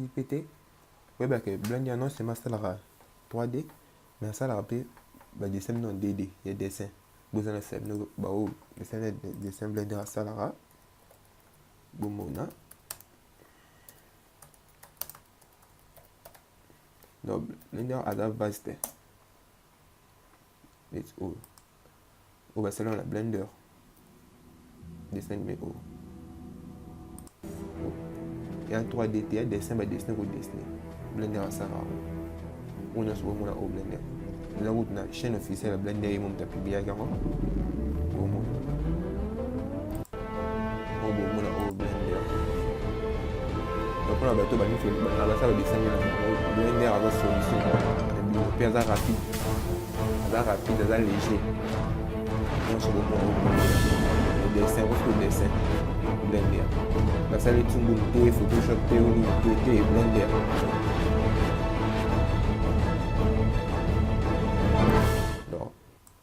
pété ouais bah que Blender non c'est master 3D mais ça la rappelé bah dessin non DD il y a dessin besoin c'est no bah oh dessin Blender ça la bon mona donc Blender à la base let's go oh bah c'est là la Blender dessin mais oh il y a 3D il y a dessin bah dessin ou dessin Blender à ça la on a souvent mon au Blender la route na chaîne officielle Blender et mon tapis bien garant au monde au Blender donc on a bateau bani fait la ça va descendre là Blender a la solution et puis ça rapide ça léger on se au dessin au dessin Blender la salle est une bonne Photoshop et Blender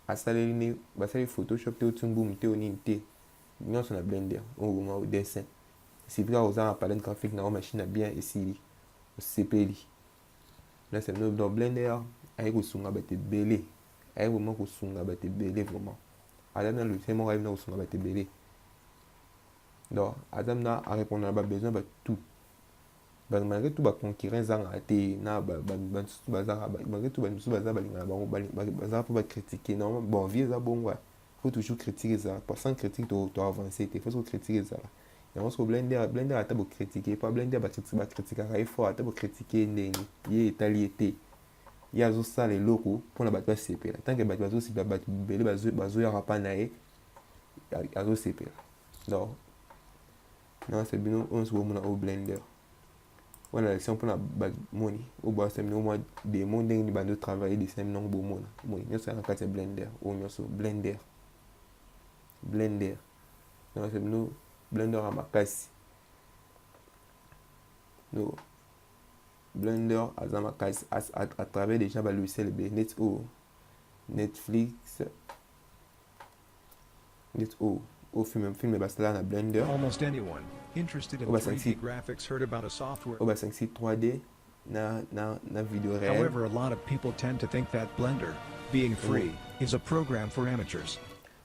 asaleli basali Photoshop te otumbu te oninte nyonso na Blender au dessin c'est vrai aux a palette graphique na machine a bien esili osepeli là c'est no dans Blender ay ko sunga bate belé ay vraiment ko sunga bate belé vraiment ala na le c'est mon rêve na ko sunga bate belé donc adam na a répondre à besoin ba tout malgré tout ba concurrent zanga te na malgré tout baza balinga pour critiquer non bon vieux ça bon ouais faut toujours critiquer ça pour sans critique tu avancer il faut critiquer ça et on se Blender a tabo critiquer pas Blender ba critiquer il faut à tabo critiquer ndeni ye italiété il y a ça les locaux pour la battre CP tant que battre aussi battre belé bazo ya pas naé azo CP donc non c'est bien on se voit au Blender voilà si on prend la money au bois c'est au moins des mondes ni bande de travailler des semaines non bon monde moi il y a ça en c'est Blender ou il y a Blender non c'est nous Blender à ma casse no Blender à ma casse à travers déjà le logiciel Netflix au film basta là na Blender almost anyone interested in 3D graphics heard about a software. 3D na vidéo réelle. However, a lot of people tend to think that Blender, being free, is a program for amateurs.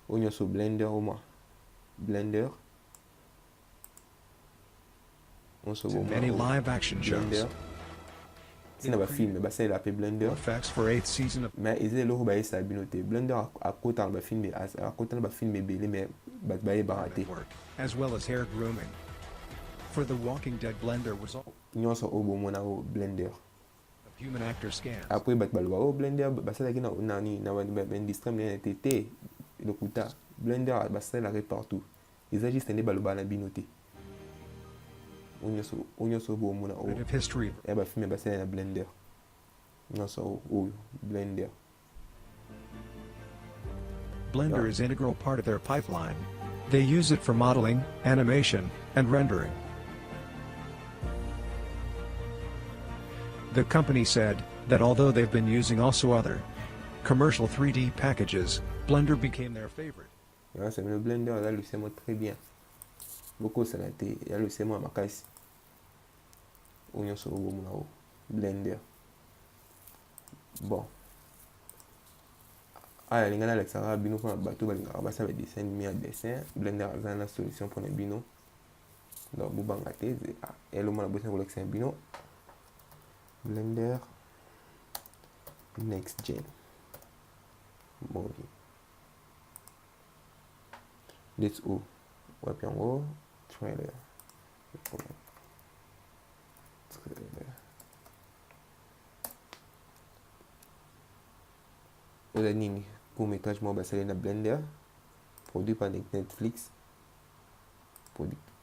On y sur Blender au moins. Blender. On se voit many live action shows. Si na ba film ba c'est la Blender. Effects for 8th season of mais ils le ba sa binoté Blender à côté ba film à côté ba film belé mais ba baraté. As well as hair grooming. For The Walking Dead, Blender was all nyonso obo mona o Blender human actor scans. Après balwa o Blender basala kina nani na industrie mais TT le kuta Blender basala partout ils agissent ne balba na binoté onyoso bo mona o history e ba film basala na Blender nyonso o Blender Blender is an integral part of their pipeline. They use it for modeling, animation, and rendering. The company said that although they've been using also other commercial 3D packages, Blender became their favorite. C'est le Blender là le c'est très bien. Beaucoup ça été il y a le c'est moi ma caisse. On y a sur le Blender. Bon. Ah les gars Alexa va bino pour bateau balinga ba ça va dessin mi dessin Blender a la solution pour les bino. Donc bu bangaté et le mo la besoin pour l'ex bino. Blender Next Gen Modi let's go web en haut trailer le nini pour métrage moi basé na Blender produit par Netflix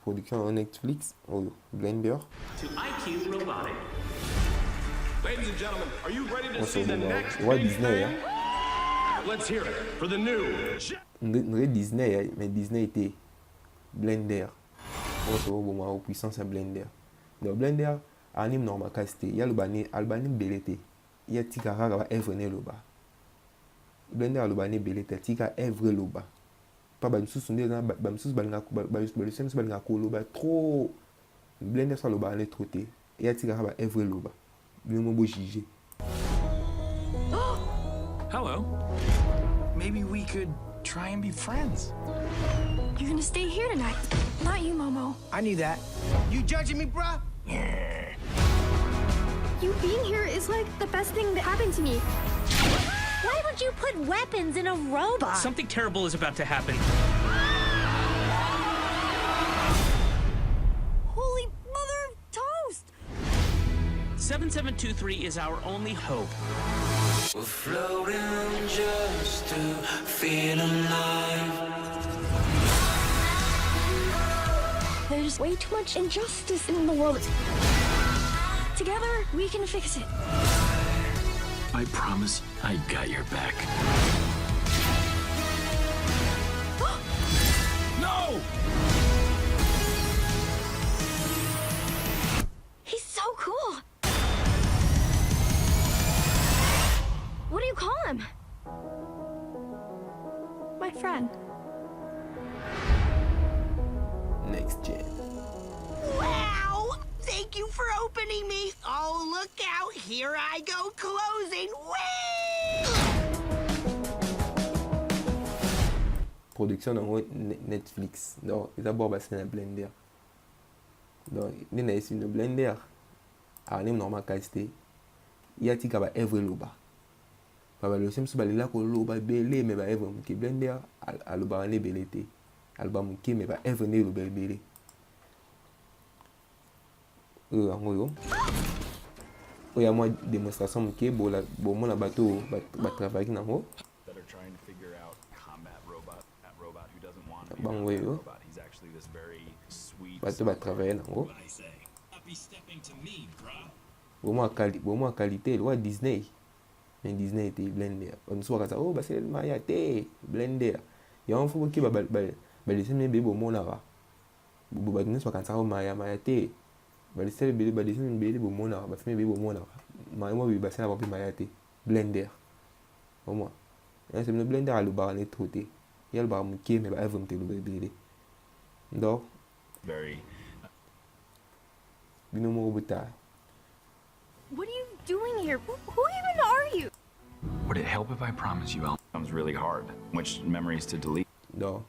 production en Netflix ou Blender to IQ Robotic. Ladies and gentlemen, are you ready to see the next Disney Let's hear it for the new Disney mais Disney était Blender on se voit au puissance à Blender donc Blender anime normal casté il y a le albani belete il y a tika rara œuvre ne loba Blender albani belete tika œuvre loba pas ba sous sondé na ba sous balinga ba sous balinga ko loba trop Blender ça loba aller trotter ya tika ba evre loba bino mo bo juger. Hello. Maybe we could try and be friends. You're gonna stay here tonight. Not you, Momo. I knew that. You judging me, bruh? You being here is like the best thing that happened to me. Why would you put weapons in a robot? Something terrible is about to happen. Holy mother of toast! 7723 is our only hope. We're floating just to feel alive. There's way too much injustice in the world. Together, we can fix it. I promise I got your back. No! He's so cool. What do you call him? My friend. Next gen. Wow! Thank you for opening me. Oh, look out. Here I go closing. Whee! Production nango Netflix. Donc ils abordent basé na Blender. Donc ni na esi no Blender. A ni normal casté. Ya tika ba evre loba. Ba lo semso ba lila ko loba bele me ba evre ki Blender aloba ne belete. Album qui me va venir le bébé. Angoyo. Il y a moi démonstration qui bon la bon mon bateau va travailler dans haut. That are trying to figure out combat robot, that robot who doesn't want to be Bon a oui. robot. He's actually this very sweet. Bateau va travailler dans haut. I say, be stepping to me, bruh. Bon moi qualité, le Disney. Mais Disney était Blender. On soit ça oh bah c'est Maya té Blender. Il y a un fou qui va balise me bebo monara bu ba dine so kan sa maya te balise bebe balise me bebo monara ba fme bebo monara ma mo bi ba sa ba bi maya te Blender au moins et c'est le Blender à le bar net troté il y a le bar mu qui me ba evre me te le bebe donc Very. bino mo buta. What are you doing here? Who even are you? Would it help if I promise you I'll... Becomes really hard. Which memories to delete? Donc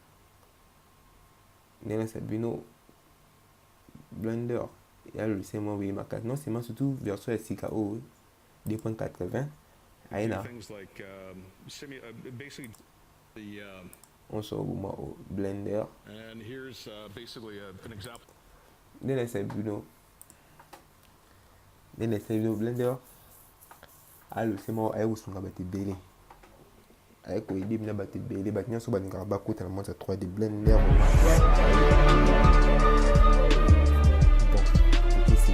Nena c'est bino Blender il y a le c'est moi oui ma carte non c'est moi surtout version SKO 2.80 aina Things like basically the on sort moi au Blender and here's basically an example. Nena c'est bino Blender allo c'est moi ai usunga bati bele ai ko idim na bati bele bati nyaso ba ngaba ko tellement ça 3D Blender bon c'est ici